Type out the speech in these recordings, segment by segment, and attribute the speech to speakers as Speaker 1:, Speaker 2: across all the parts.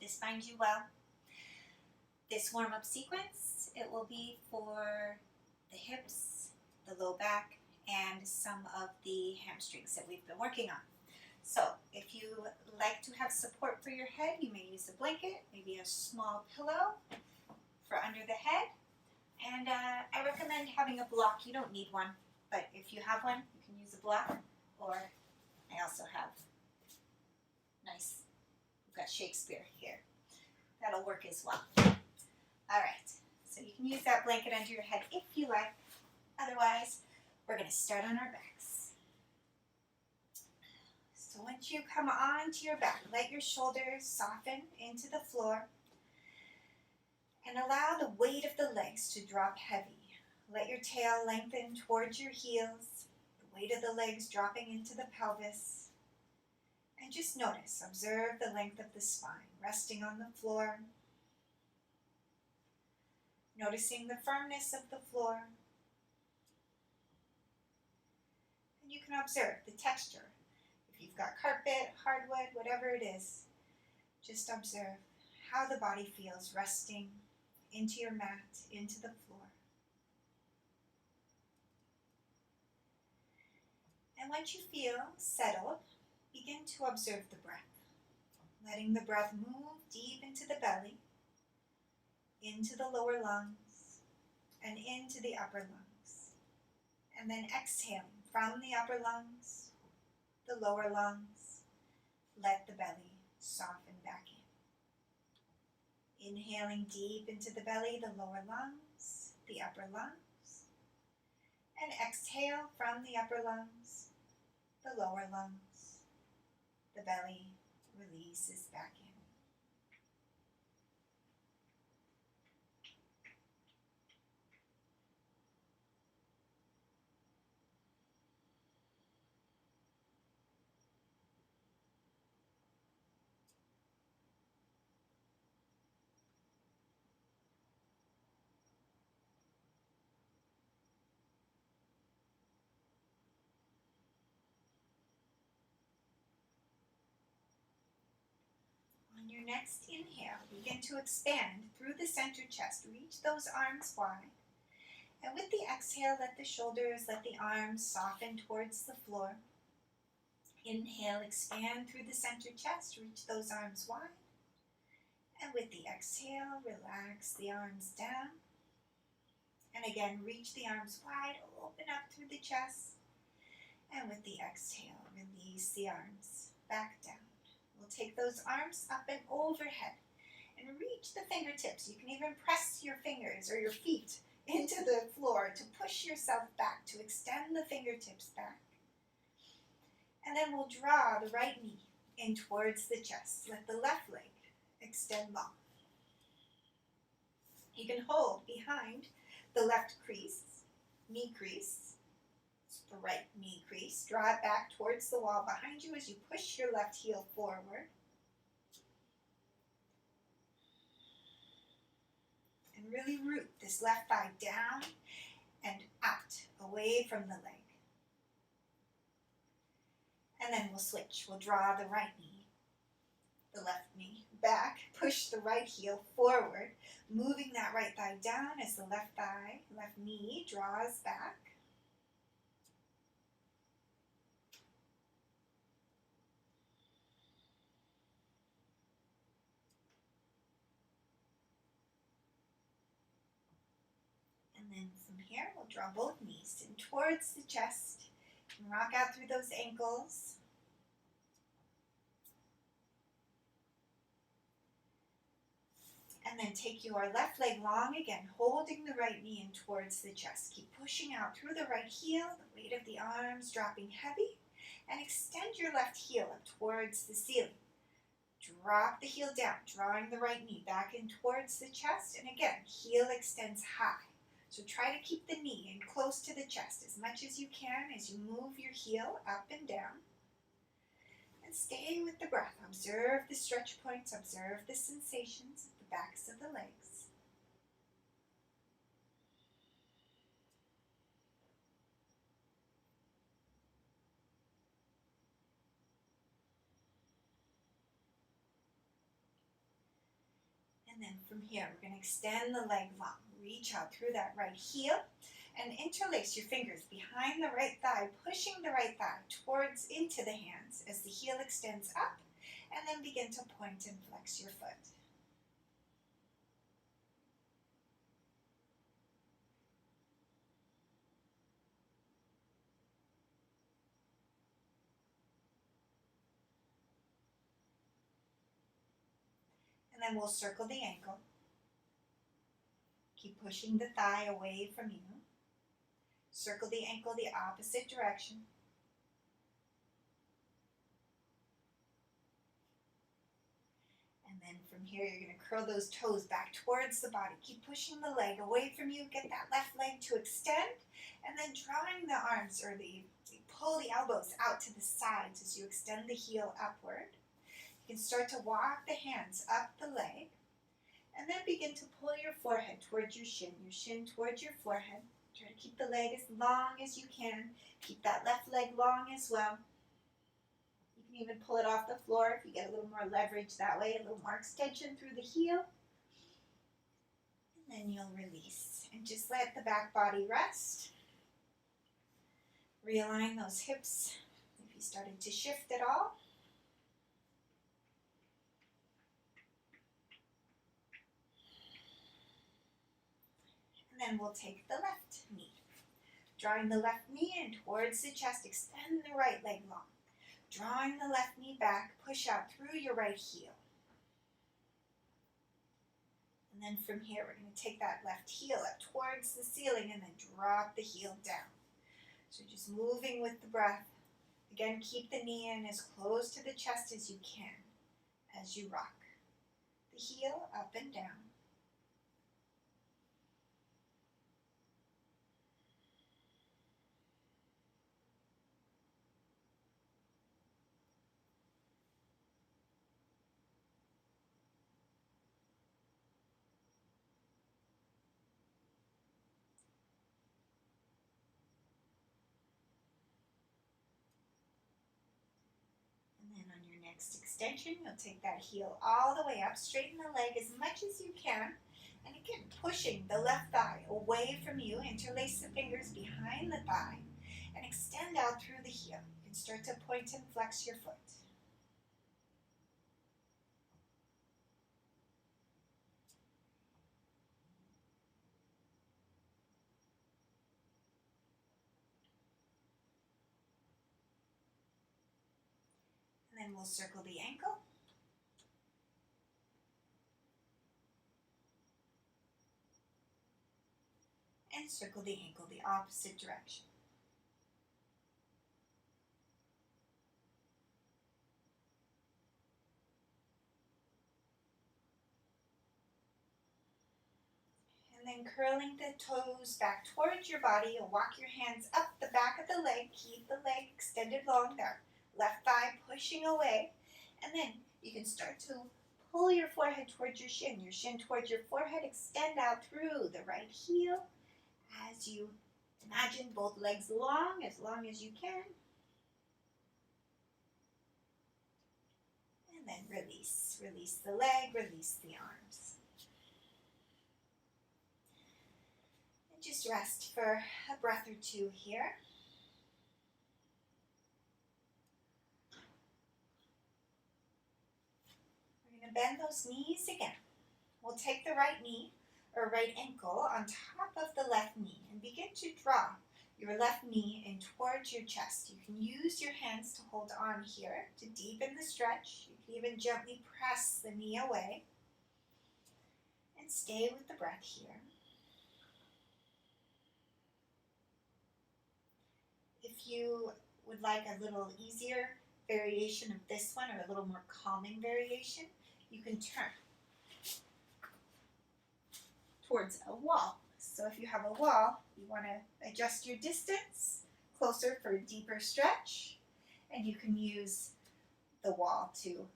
Speaker 1: this finds you well. This warm-up sequence, it will be for the hips, the low back, and some of the hamstrings that we've been working on. So if you like to have support for your head, you may use a blanket, maybe a small pillow for under the head. And I recommend having a block. You don't need one, but if you have one, you can use a block. Or I also have nice, we've got Shakespeare here. That'll work as well. All right, so you can use that blanket under your head if you like. Otherwise, we're going to start on our backs. So once you come onto your back, let your shoulders soften into the floor and allow the weight of the legs to drop heavy. Let your tail lengthen towards your heels, the weight of the legs dropping into the pelvis. And just notice, observe the length of the spine, resting on the floor. Noticing the firmness of the floor. And you can observe the texture. If you've got carpet, hardwood, whatever it is, just observe how the body feels resting into your mat, into the floor. And once you feel settled, begin to observe the breath. Letting the breath move deep into the belly, into the lower lungs, and into the upper lungs. And then exhaling from the upper lungs, the lower lungs, let the belly soften back in. Inhaling deep into the belly, the lower lungs, the upper lungs. And exhale from the upper lungs, the lower lungs, the belly releases back in. On your next inhale, begin to expand through the center chest. Reach those arms wide. And with the exhale, let the shoulders, let the arms soften towards the floor. Inhale, expand through the center chest. Reach those arms wide. And with the exhale, relax the arms down. And again, reach the arms wide, open up through the chest. And with the exhale, release the arms back down. We'll take those arms up and overhead and reach the fingertips. You can even press your fingers or your feet into the floor to push yourself back, to extend the fingertips back. And then we'll draw the right knee in towards the chest. Let the left leg extend long. You can hold behind the left crease, knee crease, the right knee crease. Draw it back towards the wall behind you as you push your left heel forward. And really root this left thigh down and out, away from the leg. And then we'll switch. We'll draw the right knee, the left knee back, push the right heel forward, moving that right thigh down as the left thigh, left knee draws back. And then from here, we'll draw both knees in towards the chest and rock out through those ankles. And then take your left leg long again, holding the right knee in towards the chest. Keep pushing out through the right heel, the weight of the arms dropping heavy, and extend your left heel up towards the ceiling. Drop the heel down, drawing the right knee back in towards the chest, and again, heel extends high. So try to keep the knee in close to the chest as much as you can as you move your heel up and down. And stay with the breath. Observe the stretch points, observe the sensations of the backs of the legs. And then from here, we're going to extend the leg long. Reach out through that right heel and interlace your fingers behind the right thigh, pushing the right thigh towards into the hands as the heel extends up, and then begin to point and flex your foot. And then we'll circle the ankle. Keep pushing the thigh away from you. Circle the ankle the opposite direction. And then from here, you're going to curl those toes back towards the body. Keep pushing the leg away from you. Get that left leg to extend. And then drawing the arms, or pull the elbows out to the sides as you extend the heel upward. You can start to walk the hands up the leg. And then begin to pull your forehead towards your shin towards your forehead. Try to keep the leg as long as you can. Keep that left leg long as well. You can even pull it off the floor if you get a little more leverage that way, a little more extension through the heel. And then you'll release. And just let the back body rest. Realign those hips if you started to shift at all. And then we'll take the left knee. Drawing the left knee in towards the chest, extend the right leg long. Drawing the left knee back, push out through your right heel. And then from here, we're going to take that left heel up towards the ceiling and then drop the heel down. So just moving with the breath. Again, keep the knee in as close to the chest as you can as you rock. The heel up and down. Next extension, you'll take that heel all the way up, straighten the leg as much as you can, and again, pushing the left thigh away from you, interlace the fingers behind the thigh, and extend out through the heel. You can start to point and flex your foot. And then we'll circle the ankle. And circle the ankle the opposite direction. And then curling the toes back towards your body, you'll walk your hands up the back of the leg, keep the leg extended long there. Left thigh pushing away, and then you can start to pull your forehead towards your shin towards your forehead, extend out through the right heel as you imagine both legs long as you can. And then release. Release the leg, release the arms. And just rest for a breath or two here. Bend those knees again. We'll take the right knee or right ankle on top of the left knee and begin to draw your left knee in towards your chest. You can use your hands to hold on here to deepen the stretch. You can even gently press the knee away and stay with the breath here. If you would like a little easier variation of this one or a little more calming variation, you can turn towards a wall. So if you have a wall, you want to adjust your distance closer for a deeper stretch, and you can use the wall to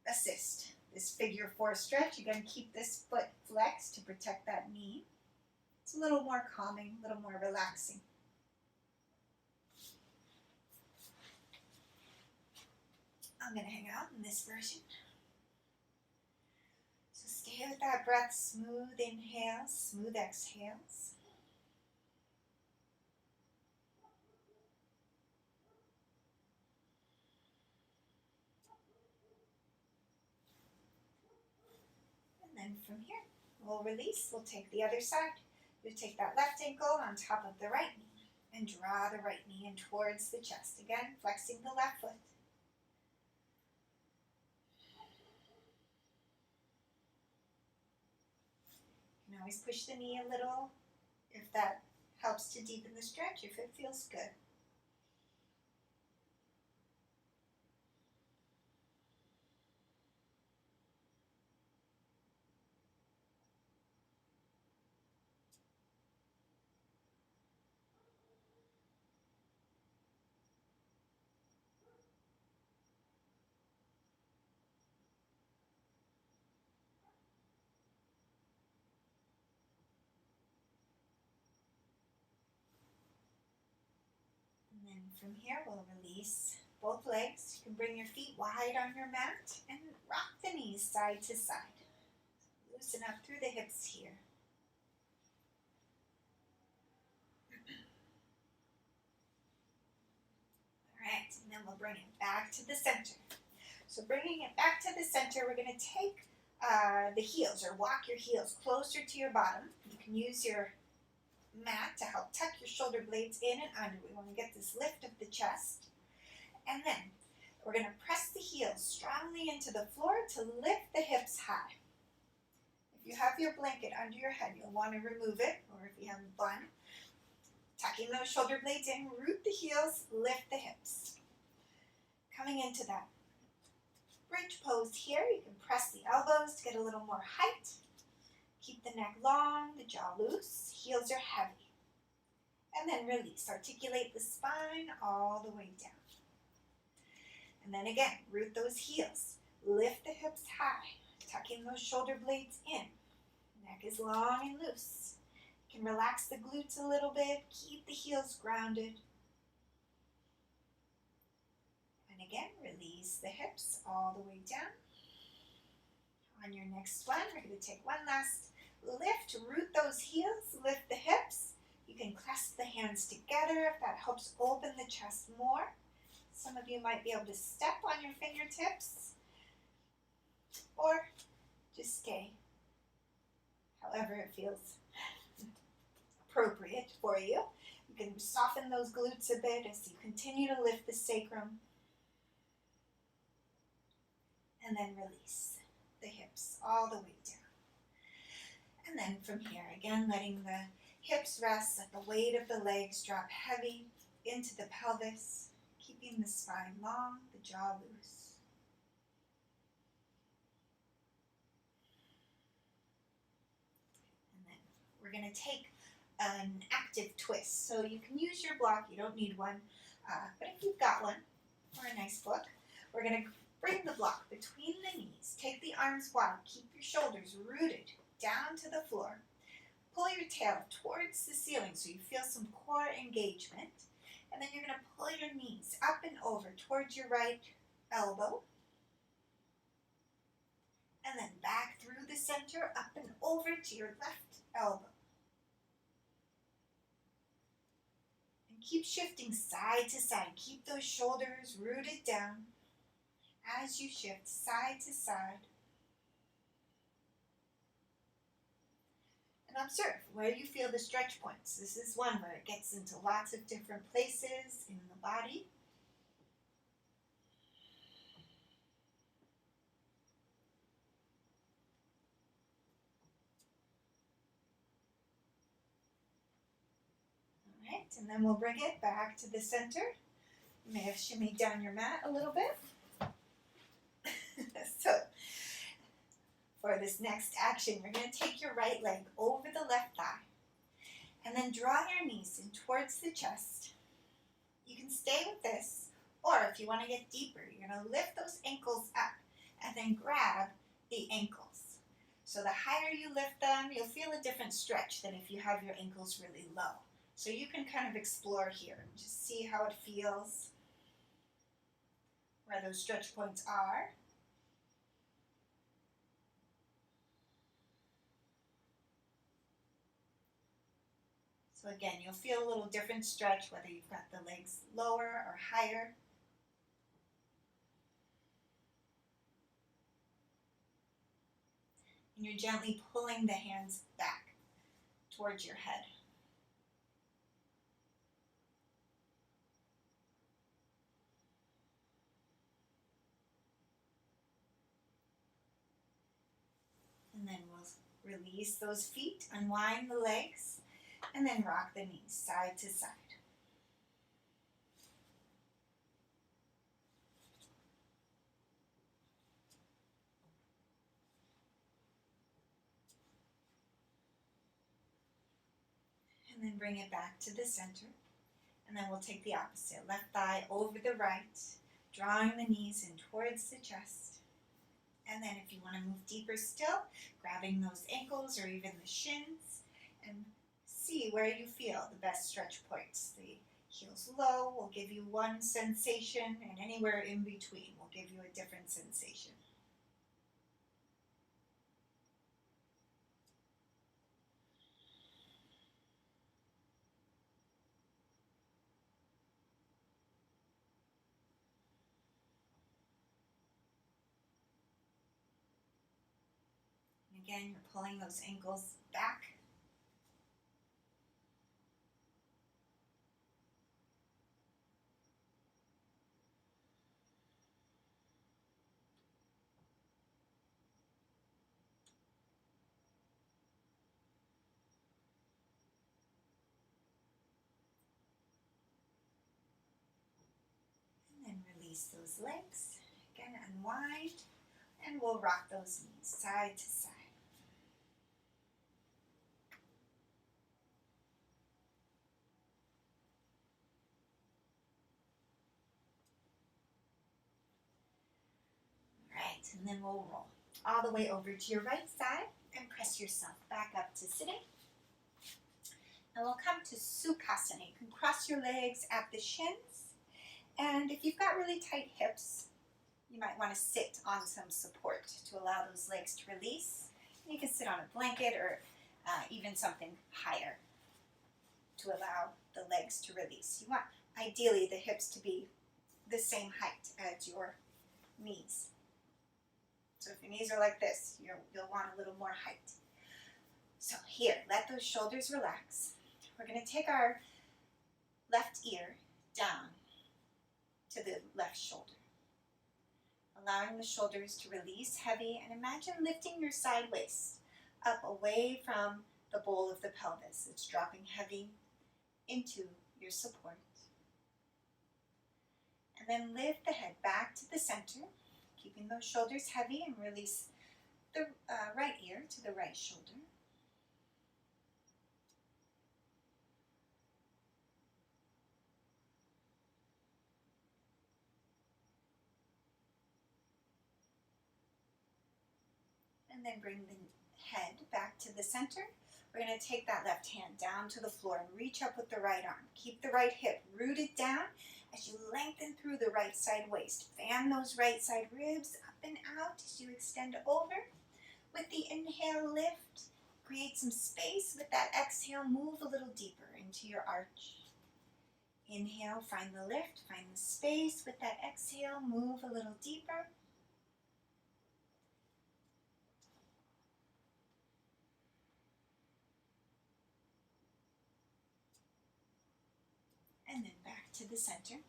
Speaker 1: assist this figure 4 stretch. Again, keep this foot flexed to protect that knee. It's a little more calming, a little more relaxing. I'm going to hang out in this version. Stay with that breath, smooth inhales, smooth exhales. And then from here, we'll release. We'll take the other side. You'll take that left ankle on top of the right knee and draw the right knee in towards the chest. Again, flexing the left foot. You can always push the knee a little if that helps to deepen the stretch, if it feels good. And then from here, we'll release both legs. You can bring your feet wide on your mat and rock the knees side to side. Loosen up through the hips here. All right, and then we'll bring it back to the center. So bringing it back to the center, we're going to take the heels, or walk your heels closer to your bottom. You can use your mat to help tuck your shoulder blades in and under. We want to get this lift of the chest. And then we're going to press the heels strongly into the floor to lift the hips high. If you have your blanket under your head, you'll want to remove it, or if you have a bun, tucking those shoulder blades in, root the heels, lift the hips. Coming into that bridge pose here, you can press the elbows to get a little more height. Keep the neck long, the jaw loose, heels are heavy. And then release. Articulate the spine all the way down. And then again, root those heels. Lift the hips high, tucking those shoulder blades in. Neck is long and loose. You can relax the glutes a little bit. Keep the heels grounded. And again, release the hips all the way down. On your next one, we're going to take one last lift. Root those heels, lift the hips. You can clasp the hands together if that helps open the chest more. Some of you might be able to step on your fingertips, or just stay however it feels appropriate for you. You can soften those glutes a bit as you continue to lift the sacrum. And then release the hips all the way down. And then from here, again, letting the hips rest, let the weight of the legs drop heavy into the pelvis, keeping the spine long, the jaw loose. And then we're going to take an active twist. So you can use your block, you don't need one, but if you've got one, or a nice book, we're going to bring the block between the knees. Take the arms wide. Keep your shoulders rooted down to the floor. Pull your tail towards the ceiling so you feel some core engagement. And then you're going to pull your knees up and over towards your right elbow. And then back through the center, up and over to your left elbow. And keep shifting side to side. Keep those shoulders rooted down as you shift side to side. And observe where you feel the stretch points. This is one where it gets into lots of different places in the body. All right, and then we'll bring it back to the center. You may have shimmied down your mat a little bit. So, for this next action, you're going to take your right leg over the left thigh and then draw your knees in towards the chest. You can stay with this, or if you want to get deeper, you're going to lift those ankles up and then grab the ankles. So the higher you lift them, you'll feel a different stretch than if you have your ankles really low. So you can kind of explore here and just see how it feels, where those stretch points are. So again, you'll feel a little different stretch whether you've got the legs lower or higher. And you're gently pulling the hands back towards your head. And then we'll release those feet, unwind the legs, and then rock the knees side to side. And then bring it back to the center. And then we'll take the opposite. Left thigh over the right, drawing the knees in towards the chest. And then if you want to move deeper still, grabbing those ankles or even the shins, and see where you feel the best stretch points. The heels low will give you one sensation, and anywhere in between will give you a different sensation. Again, you're pulling those ankles back. And then release those legs. Again, unwind, and we'll rock those knees side to side. And then we'll roll all the way over to your right side and press yourself back up to sitting. And we'll come to Sukhasana. You can cross your legs at the shins. And if you've got really tight hips, you might want to sit on some support to allow those legs to release. And you can sit on a blanket or even something higher to allow the legs to release. You want, ideally, the hips to be the same height as your knees. So if your knees are like this, you'll want a little more height. So here, let those shoulders relax. We're going to take our left ear down to the left shoulder, allowing the shoulders to release heavy, and imagine lifting your side waist up away from the bowl of the pelvis. It's dropping heavy into your support. And then lift the head back to the center, keeping those shoulders heavy, and release the right ear to the right shoulder. And then bring the head back to the center. We're going to take that left hand down to the floor and reach up with the right arm. Keep the right hip rooted down as you lengthen through the right side waist. Fan those right side ribs up and out as you extend over. With the inhale, lift. Create some space. With that exhale, move a little deeper into your arch. Inhale, find the lift, find the space. With that exhale, move a little deeper. And then back to the center.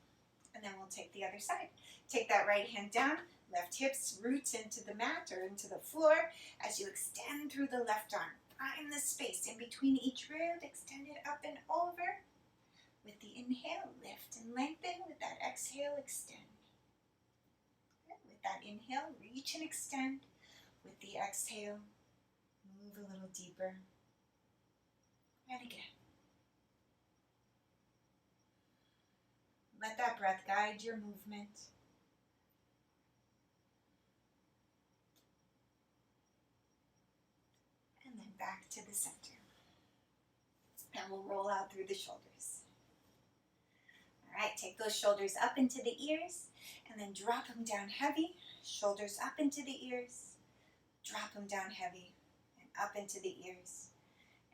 Speaker 1: And then we'll take the other side. Take that right hand down, left hips roots into the mat or into the floor as you extend through the left arm. Find the space in between each rib, extend it up and over. With the inhale, lift and lengthen. With that exhale, extend. With that inhale, reach and extend. With the exhale, move a little deeper. And again. Let that breath guide your movement. And then back to the center. And we'll roll out through the shoulders. All right, take those shoulders up into the ears and then drop them down heavy. Shoulders up into the ears, drop them down heavy and up into the ears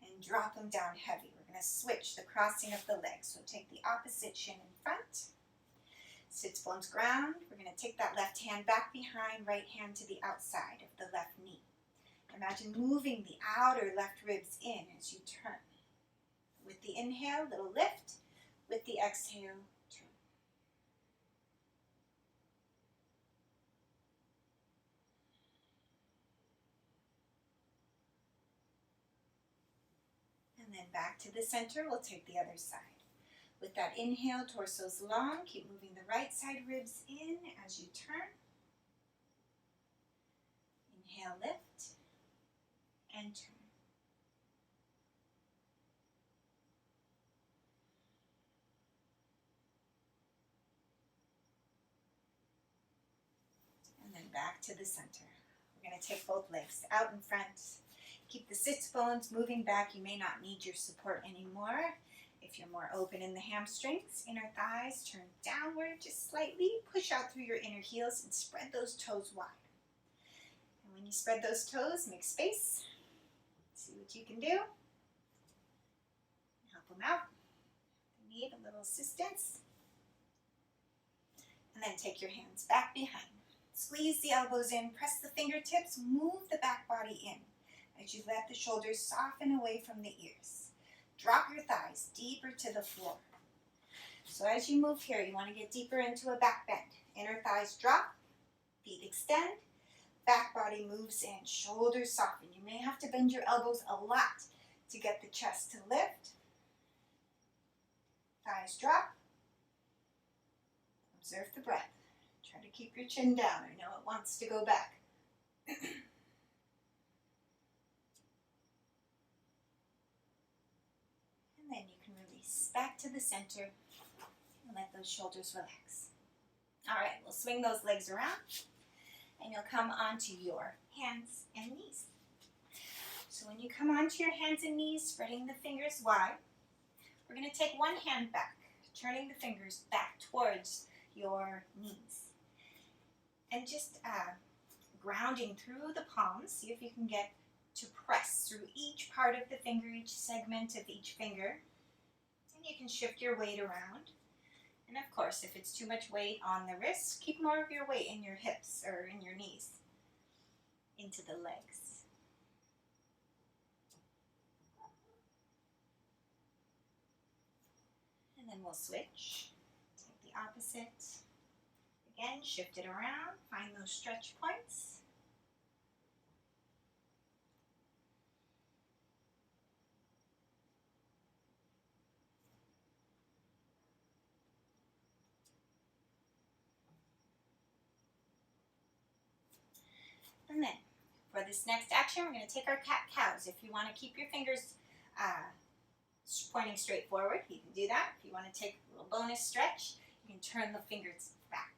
Speaker 1: and drop them down heavy. We're going to switch the crossing of the legs. So take the opposite shin in front. Sits bones ground. We're going to take that left hand back behind, right hand to the outside of the left knee. Imagine moving the outer left ribs in as you turn. With the inhale, little lift. With the exhale, turn. And then back to the center, we'll take the other side. With that inhale, torso's long, keep moving the right side ribs in as you turn. Inhale, lift, and turn. And then back to the center. We're going to take both legs out in front. Keep the sits bones moving back. You may not need your support anymore. If you're more open in the hamstrings, inner thighs, turn downward just slightly. Push out through your inner heels and spread those toes wide. And when you spread those toes, make space. See what you can do. Help them out. If you need a little assistance. And then take your hands back behind. Squeeze the elbows in, press the fingertips, move the back body in as you let the shoulders soften away from the ears. Drop your thighs deeper to the floor. So as you move here, you want to get deeper into a back bend. Inner thighs drop, feet extend, back body moves in, shoulders soften. You may have to bend your elbows a lot to get the chest to lift. Thighs drop. Observe the breath. Try to keep your chin down. I know it wants to go back. And then you can release back to the center and let those shoulders relax. All right, we'll swing those legs around and you'll come onto your hands and knees. So when you come onto your hands and knees, spreading the fingers wide, we're going to take one hand back, turning the fingers back towards your knees. And just grounding through the palms. See if you can get to press through each part of the finger, each segment of each finger. And you can shift your weight around. And of course, if it's too much weight on the wrists, keep more of your weight in your hips or in your knees, into the legs. And then we'll switch. Take the opposite. Again, shift it around, find those stretch points. And then, for this next action, we're going to take our cat-cows. If you want to keep your fingers pointing straight forward, you can do that. If you want to take a little bonus stretch, you can turn the fingers back.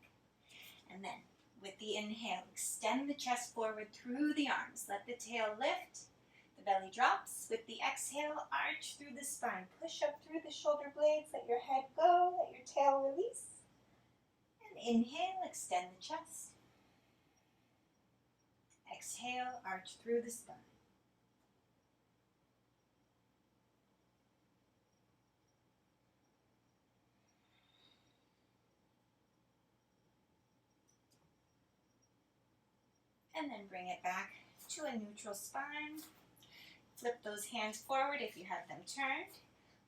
Speaker 1: And then, with the inhale, extend the chest forward through the arms. Let the tail lift, the belly drops. With the exhale, arch through the spine. Push up through the shoulder blades, let your head go, let your tail release. And inhale, extend the chest. Exhale, arch through the spine. And then bring it back to a neutral spine. Flip those hands forward if you have them turned.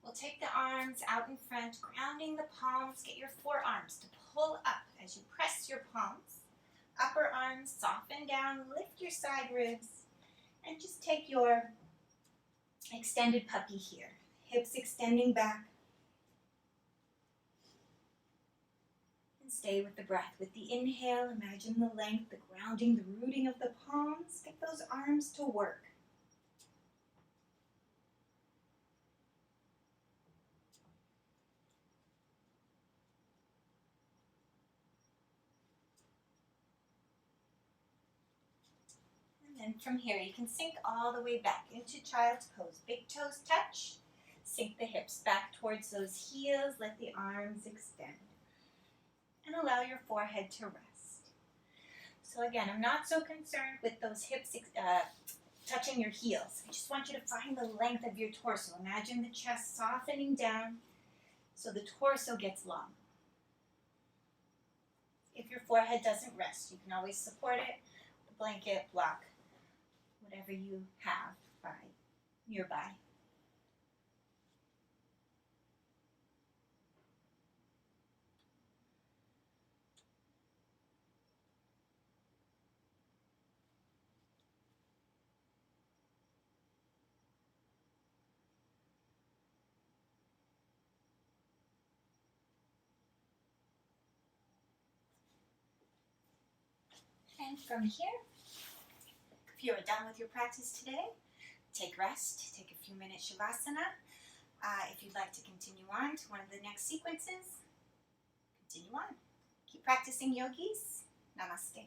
Speaker 1: We'll take the arms out in front, grounding the palms. Get your forearms to pull up as you press your palms. Upper arms soften down, lift your side ribs, and just take your extended puppy here. Hips extending back. And stay with the breath. With the inhale, imagine the length, the grounding, the rooting of the palms. Get those arms to work. And from here, you can sink all the way back into child's pose. Big toes touch. Sink the hips back towards those heels. Let the arms extend. And allow your forehead to rest. So again, I'm not so concerned with those hips touching your heels. I just want you to find the length of your torso. Imagine the chest softening down so the torso gets long. If your forehead doesn't rest, you can always support it with a blanket, block, whatever you have nearby. And from here, if you're done with your practice today, take rest, take a few minutes savasana. If you'd like to continue on to one of the next sequences, continue on. Keep practicing, yogis. Namaste.